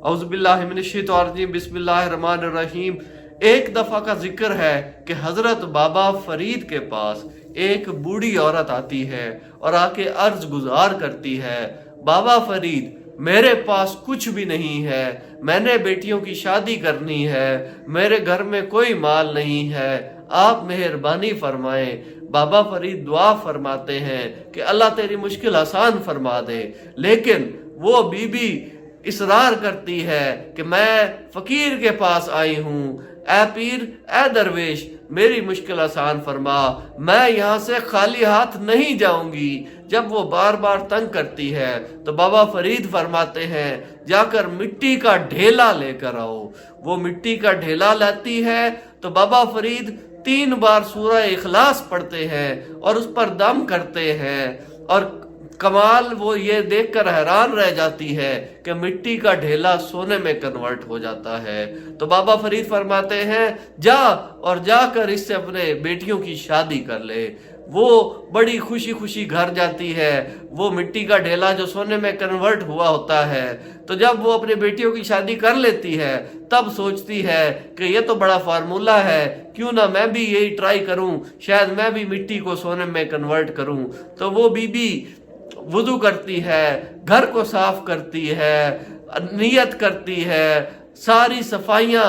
اعوذ باللہ من الشیطان الرجیم، بسم اللہ الرحمن الرحیم۔ ایک دفعہ کا ذکر ہے کہ حضرت بابا فرید کے پاس ایک بوڑھی عورت آتی ہے اور آ کے عرض گزار کرتی ہے، بابا فرید میرے پاس کچھ بھی نہیں ہے، میں نے بیٹیوں کی شادی کرنی ہے، میرے گھر میں کوئی مال نہیں ہے، آپ مہربانی فرمائیں۔ بابا فرید دعا فرماتے ہیں کہ اللہ تیری مشکل آسان فرما دے، لیکن وہ بی بی اصرار کرتی ہے کہ میں فقیر کے پاس آئی ہوں، اے پیر اے درویش میری مشکل آسان فرما، میں یہاں سے خالی ہاتھ نہیں جاؤں گی۔ جب وہ بار بار تنگ کرتی ہے تو بابا فرید فرماتے ہیں جا کر مٹی کا ڈھیلا لے کر آؤ۔ وہ مٹی کا ڈھیلا لاتی ہے تو بابا فرید 3 بار سورہ اخلاص پڑھتے ہیں اور اس پر دم کرتے ہیں، اور کمال وہ یہ دیکھ کر حیران رہ جاتی ہے کہ مٹی کا ڈھیلا سونے میں کنورٹ ہو جاتا ہے۔ تو بابا فرید فرماتے ہیں جا اور جا کر اس سے اپنے بیٹیوں کی شادی کر لے۔ وہ بڑی خوشی خوشی گھر جاتی ہے، وہ مٹی کا ڈھیلا جو سونے میں کنورٹ ہوا ہوتا ہے، تو جب وہ اپنے بیٹیوں کی شادی کر لیتی ہے تب سوچتی ہے کہ یہ تو بڑا فارمولہ ہے، کیوں نہ میں بھی یہی ٹرائی کروں، شاید میں بھی مٹی کو سونے میں کنورٹ کروں۔ تو وہ بی بی وضو کرتی ہے، گھر کو صاف کرتی ہے، نیت کرتی ہے، ساری صفائیاں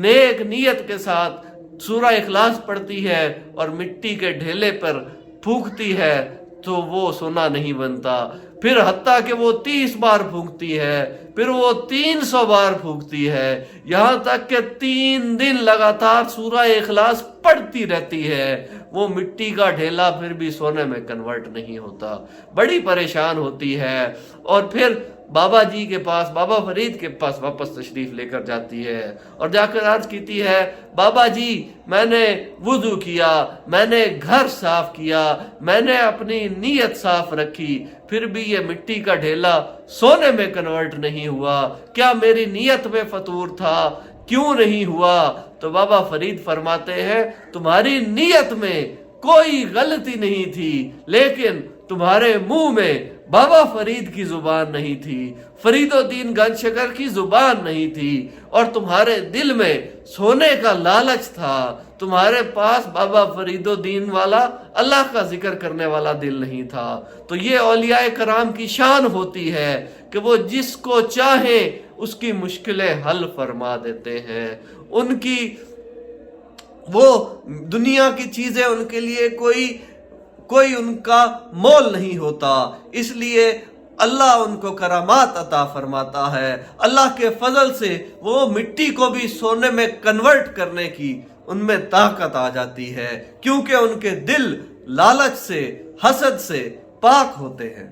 نیک نیت کے ساتھ سورہ اخلاص پڑھتی ہے اور مٹی کے ڈھیلے پر پھونکتی ہے تو وہ سونا نہیں بنتا۔ پھر حتیٰ کہ وہ 30 بار پھونکتی ہے، پھر وہ 300 بار پھونکتی ہے، یہاں تک کہ 3 دن لگاتار سورہ اخلاص پڑھتی رہتی ہے، وہ مٹی کا ڈھیلا پھر بھی سونے میں کنورٹ نہیں ہوتا۔ بڑی پریشان ہوتی ہے اور پھر بابا جی کے پاس، بابا فرید کے پاس واپس تشریف لے کر جاتی ہے اور جا کر عرض کیتی ہے بابا جی میں نے وضو کیا، میں نے گھر صاف کیا، میں نے اپنی نیت صاف رکھی، پھر بھی یہ مٹی کا ڈھیلا سونے میں کنورٹ نہیں ہوا، کیا میری نیت میں فطور تھا؟ کیوں نہیں ہوا؟ تو بابا فرید فرماتے ہیں تمہاری نیت میں کوئی غلطی نہیں تھی، لیکن تمہارے منہ میں بابا فرید کی زبان نہیں تھی، فرید الدین گنج شکر کی زبان نہیں تھی، اور تمہارے دل میں سونے کا لالچ تھا، تمہارے پاس بابا فرید الدین والا اللہ کا ذکر کرنے والا دل نہیں تھا۔ تو یہ اولیاء کرام کی شان ہوتی ہے کہ وہ جس کو چاہیں اس کی مشکلیں حل فرما دیتے ہیں، ان کی وہ دنیا کی چیزیں ان کے لیے کوئی ان کا مول نہیں ہوتا، اس لیے اللہ ان کو کرامات عطا فرماتا ہے، اللہ کے فضل سے وہ مٹی کو بھی سونے میں کنورٹ کرنے کی ان میں طاقت آ جاتی ہے، کیونکہ ان کے دل لالچ سے، حسد سے پاک ہوتے ہیں۔